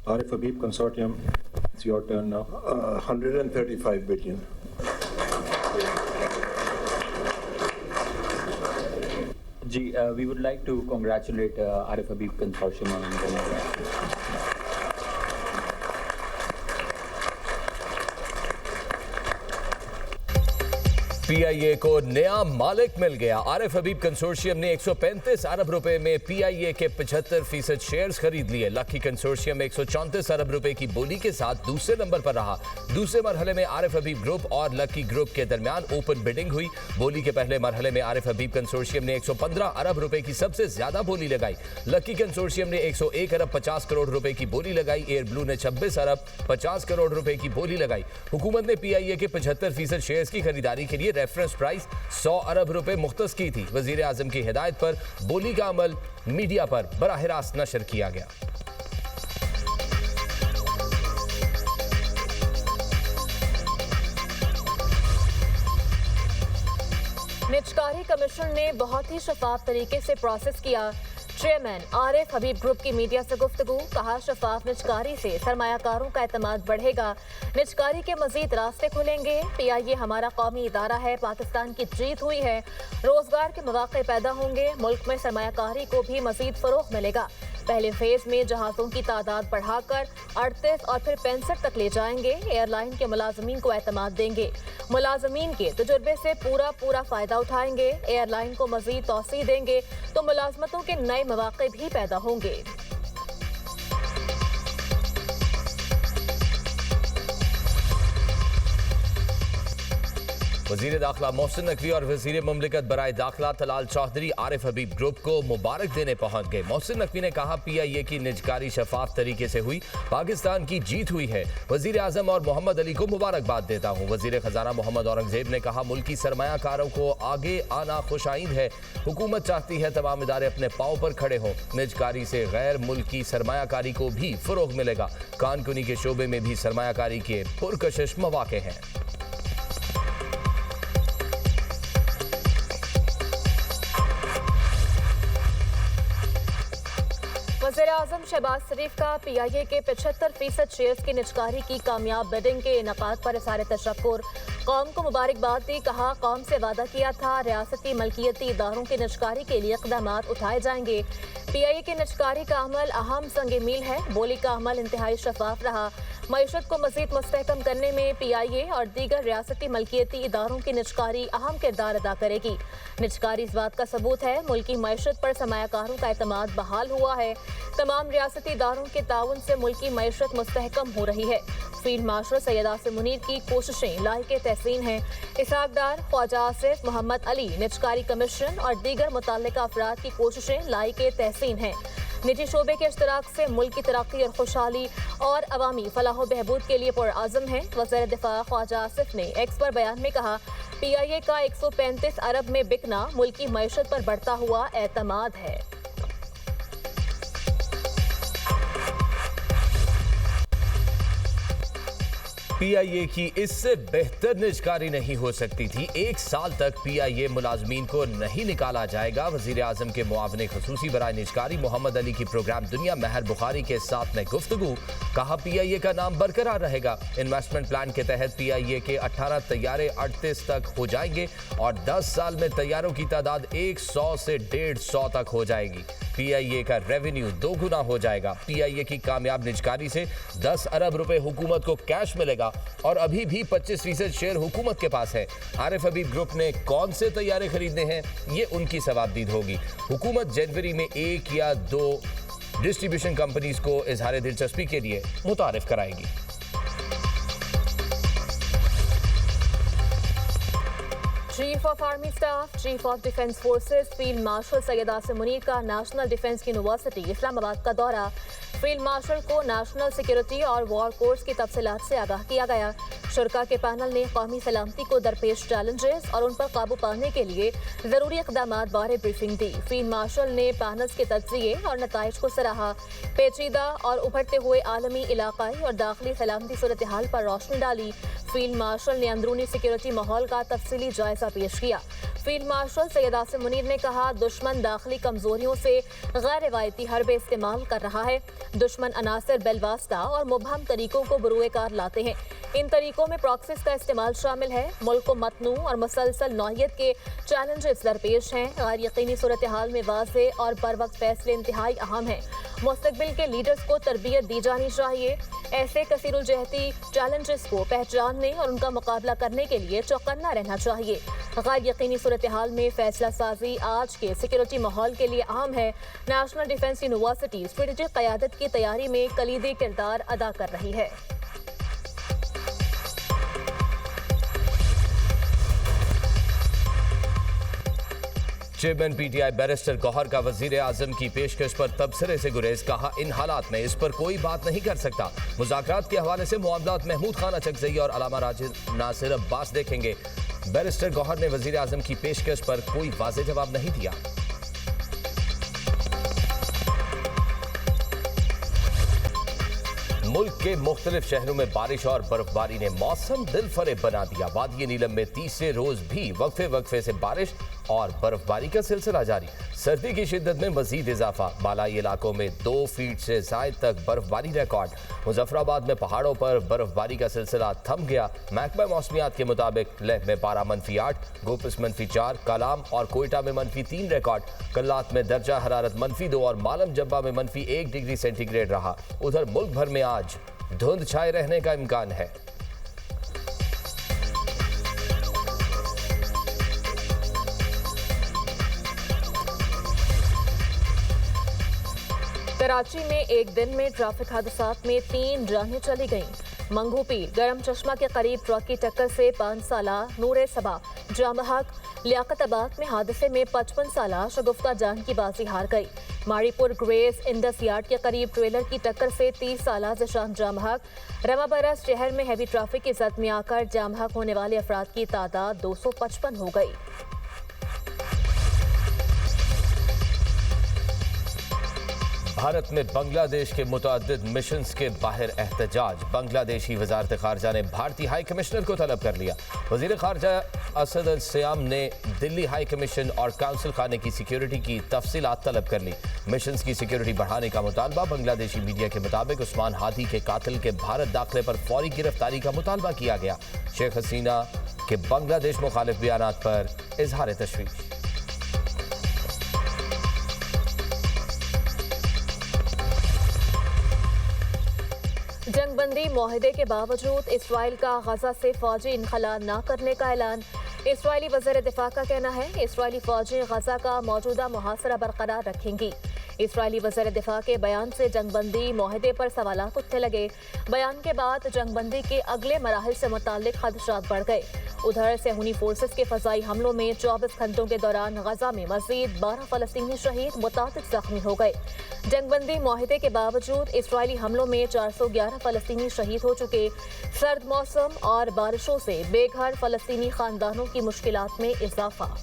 Arif Habib Consortium, it's your turn now. 135 billion. We would like to congratulate Arif Habib Consortium on the PIA को नया मालिक मिल गया। आरिफ हबीब consortium ने 135 अरब रुपए में पीआईए के 75% शेयर्स खरीद लिए। लकी कंसोर्शियम 134 अरब रुपए की बोली के साथ दूसरे नंबर पर रहा। दूसरे मरहले में आरिफ हबीब ग्रुप और लकी ग्रुप के दरमियान ओपन बिडिंग हुई। बोली के पहले मरहले में आरिफ हबीब कंसोर्शियम ने 115 अरब रुपए की सबसे ज्यादा बोली लगाई। लकी कंसोर्शियम ने 101 अरब 50 करोड़ रुपए की बोली लगाई। एयर ब्लू ने 26 अरब 50 करोड़ रुपए की बोली लगाई। हुकूमत ने पीआईए के 75% शेयर्स की खरीदारी के लिए रेफरेंस प्राइस 100 अरब रुपए मुख्तस की थी। वजीर आजम की हिदायत पर बोली का अमल मीडिया पर बराह रास्त नशर किया गया। निजकारी कमीशन ने बहुत ही शफाफ तरीके से प्रोसेस किया। चेयरमैन आरिफ हबीब ग्रुप की मीडिया से गुफ्तगू, कहा शफाफ निजकारी से सरमायाकारों का एतमाद बढ़ेगा, निजकारी के मजीद रास्ते खुलेंगे। पीआईए हमारा कौमी इदारा है, पाकिस्तान की जीत हुई है, रोजगार के मौके पैदा होंगे, मुल्क में सरमायाकारी को भी मजीद फरोग मिलेगा। पहले फेज में जहाज़ों की तादाद बढ़ाकर 38 और फिर 65 तक ले जाएंगे। एयरलाइन के मुलाजमीन को एतमाद देंगे, मुलाजमीन के तजुर्बे से पूरा फायदा उठाएंगे। एयरलाइन को मजीद तौसी देंगे तो मुलाजमतों के नए मौके भी पैदा होंगे। वजीर दाखिला मोहसिन नकवी और वजीर मुमलिकत बराए दाखिला तलाल चौधरी आरिफ हबीब ग्रुप को मुबारक देने पहुंच गए। मोहसिन नकवी ने कहा पीआईए की निजकारी शफाफ तरीके से हुई, पाकिस्तान की जीत हुई है। वजीर आजम और मोहम्मद अली को मुबारकबाद देता हूँ। वजीर खजाना मोहम्मद औरंगजेब ने कहा मुल्की सरमायाकारों को आगे आना खुशाइंद है। हुकूमत चाहती है तमाम इदारे अपने पाँव पर खड़े हों। निजकारी से गैर मुल्की सरमायाकारी को भी फरोग मिलेगा। कानकुनी के शोबे में भी सरमायाकारी के पुरकशिश मौके हैं। वज़ीर आज़म शहबाज शरीफ का पीआईए के 75% शेयर्स की निजकारी की कामयाब बिडिंग के इनकाद पर इज़हार तशक्कुर, कौम को मुबारकबाद दी। कहा कौम से वादा किया था रियासती मलकियती इदारों की निजकारी के लिए इक़दाम उठाए जाएंगे। पीआईए की निजकारी का अमल अहम संग मील है। बोली का अमल इंतहाई शफाफ रहा। मईशत को मज़ीद मुस्तहकम करने में पीआईए और दीगर रियासती मलकियती इदारों की निजकारी अहम किरदार अदा करेगी। निजकारी इस बात का सबूत है मुल्की मईशत पर सरमायाकारों का एतमाद बहाल हुआ है। तमाम रियासती इदारों के ताउन से मुल्की मईशत मुस्तहकम हो रही है। फील्ड मार्शल सैयद आसिम मुनीर की कोशिशें लायक तहसीन हैं। इसहाक डार, ख्वाजा आसिफ, मोहम्मद अली, निजकारी कमीशन और दीगर मुतल्लिका अफराद की कोशिशें लायक तहसीन हैं। निजी शोबे के इश्तराक से मुल्क की तरक्की और खुशहाली और अवामी फलाह बहबूद के लिए पुरआज़म है। वज़ीर दिफा ख्वाजा आसिफ ने एक्स पर बयान में कहा पीआईए का 135 अरब में बिकना मुल्की मईशत पर बढ़ता हुआ एतमाद है। पीआईए की इससे बेहतर निजकारी नहीं हो सकती थी। 1 साल तक पीआईए मुलाजमीन को नहीं निकाला जाएगा। वजीर आजम के मुआवने खसूसी बराए निजकारी मोहम्मद अली की प्रोग्राम दुनिया महर बुखारी के साथ में गुफ्तगू, कहा पीआईए का नाम बरकरार रहेगा। इन्वेस्टमेंट प्लान के तहत पीआईए के 18 तैयारे 38 तक हो जाएंगे और 10 साल में तैयारों की तादाद 100 से 150 तक हो जाएगी। पीआईए का रेवेन्यू 2 गुना हो जाएगा। पीआईए की कामयाब निजकारी से 10 अरब रुपए हुकूमत को कैश मिलेगा और अभी भी 25% शेयर हुकूमत के पास है। आरिफ हबीब ग्रुप ने कौन से तैयारे खरीदने हैं, ये उनकी सवाबदीद होगी। हुकूमत जनवरी में 1 या 2 डिस्ट्रीब्यूशन कंपनीज को इजहार दिलचस्पी के लिए मुतारिफ कराएगी। Chief of army staff, chief of defence forces field marshal Syed Asim Munir का नेशनल डिफेंस यूनिवर्सिटी इस्लामाबाद का दौरा। फील्ड मार्शल को नेशनल सिक्योरिटी और वॉर कोर्स की तफसीलात से आगाह किया गया। शुरा के पैनल ने कौमी सलामती को दरपेश चैलेंजेस और उन पर काबू पाने के लिए जरूरी इकदाम बारे ब्रीफिंग दी। फील्ड मार्शल ने पैनल्स के तज्जिए और नताइज को सराहा। पेचीदा और उभरते हुए आलमी, इलाकाई और दाखिली सलामती सूरत हाल पर रोशनी डाली। फील्ड मार्शल ने अंदरूनी सिक्योरिटी माहौल का तफसीली जायजा जायजा पेश किया। फील्ड मार्शल सैयद आसिम मुनीर ने कहा, दुश्मन दाखिली कमजोरियों से गैर रिवायती हरबे इस्तेमाल कर रहा है। दुश्मन अनासर बेलवास्ता और मुबहम तरीकों को बरूए कार लाते हैं। इन तरीकों में प्रॉक्सिस का इस्तेमाल शामिल है। मुल्क को मतनू और मुसलसल नौइयत के चैलेंजेस दरपेश हैं। गैर यकीनी सूरत हाल में वाज़े और बर वक्त फैसले इंतहाई अहम हैं। मुस्तकबिल के लीडर्स को तरबियत दी जानी चाहिए। ऐसे कसीरुल जहती चैलेंजेस को पहचानने और उनका मुकाबला करने के लिए चौकन्ना रहना चाहिए। गैर यकीनी सूरत हाल में फैसला साजी आज के सिक्योरिटी माहौल के लिए अहम है। नेशनल डिफेंस यूनिवर्सिटी स्ट्रेटेजिक क़यादत की तैयारी में कलीदी किरदार अदा कर रही है। चेयरमैन पीटीआई बैरिस्टर गौहर का वजीर आजम की पेशकश पर तबसरे से गुरेज। कहा, इन हालात में इस पर कोई बात नहीं कर सकता। मुज़ाकरात के हवाले से मामलात महमूद खान अचकज़ई और अलामा नासिर अब्बास देखेंगे। बैरिस्टर गौहर ने वजीर आजम की पेशकश पर कोई वाज़ेह जवाब नहीं दिया। मुल्क के मुख्तलिफ शहरों में बारिश और बर्फबारी ने मौसम दिलफरेब बना दिया। वादी नीलम में तीसरे रोज भी वक्फे वक्फे से बारिश और बर्फबारी का सिलसिला जारी। सर्दी की शिद्दत में मजीद इजाफा। बालाई इलाकों में 2 फीट से जायद तक बर्फबारी रिकॉर्ड। मुजफ्फराबाद में पहाड़ों पर बर्फबारी का सिलसिला थम गया। महकमा मौसमियात के मुताबिक लेह में पारा -8, गोपस -4, कलाम और कोयटा में -3 रिकॉर्ड। कल्लात में दर्जा हरारत -2 और मालम जब्बा में -1 डिग्री सेंटीग्रेड रहा। उधर मुल्क भर में आज धुंध छाए रहने का इम्कान है। कराची में एक दिन में ट्रैफिक हादसात में 3 जानें चली गईं। मंगू पीर गरम चश्मा के करीब ट्रक की टक्कर से 5 साला नूर सबा जामहक लियाकताबाद में हादसे में 55 साला शगुफ्ता जान की बाजी हार गई। माड़ीपुर ग्रेस इंडस यार्ड के करीब ट्रेलर की टक्कर से 30 साला ज़शान जामहक। रमाबरस शहर में हैवी ट्रैफिक की जद में आकर जामहक होने वाले अफराद की तादाद 255 हो गई। भारत में बांग्लादेश के मुतअद्दिद मिशंस के बाहर एहतजाज। बांग्लादेशी वजारत खारजा ने भारतीय हाई कमिश्नर को तलब कर लिया। वजीर खारजा असद अल सयाम ने दिल्ली हाई कमीशन और काउंसिल खाने की सिक्योरिटी की तफसीलात तलब कर ली। मिशंस की सिक्योरिटी बढ़ाने का मुतालबा। बांग्लादेशी मीडिया के मुताबिक उस्मान हादी के कातिल के भारत दाखिले पर फौरी गिरफ्तारी का मुतालबा किया गया। शेख हसीना के बांग्लादेश मुखालिफ बयानात पर इजहार तशवीश। जंगबंदी मुआहदे के बावजूद इसराइल का गजा से फौजी इनखला न करने का ऐलान। इसराइली वज़ीर दिफा का कहना है इसराइली फौजें गजा का मौजूदा मुहासरा बरकरार रखेंगी। इसराइली वज़ीर दिफा के बयान से जंगबंदी मुआहदे पर सवालात उठने लगे। बयान के बाद जंगबंदी के अगले मराहिल से मुताल्लिक खदशात बढ़ गए। उधर सेहूनी फोर्सेस के फ़ज़ाई हमलों में 24 घंटों के दौरान गजा में मज़ीद 12 फ़लस्तीनी शहीद, मुतादिद ज़ख्मी हो गए। जंगबंदी मुआहदे के बावजूद इसराइली हमलों में 411 फ़लस्तीनी शहीद हो चुके। सर्द मौसम और बारिशों से बेघर फ़लस्तीनी ख़ानदानों की मुश्किलात में इजाफा।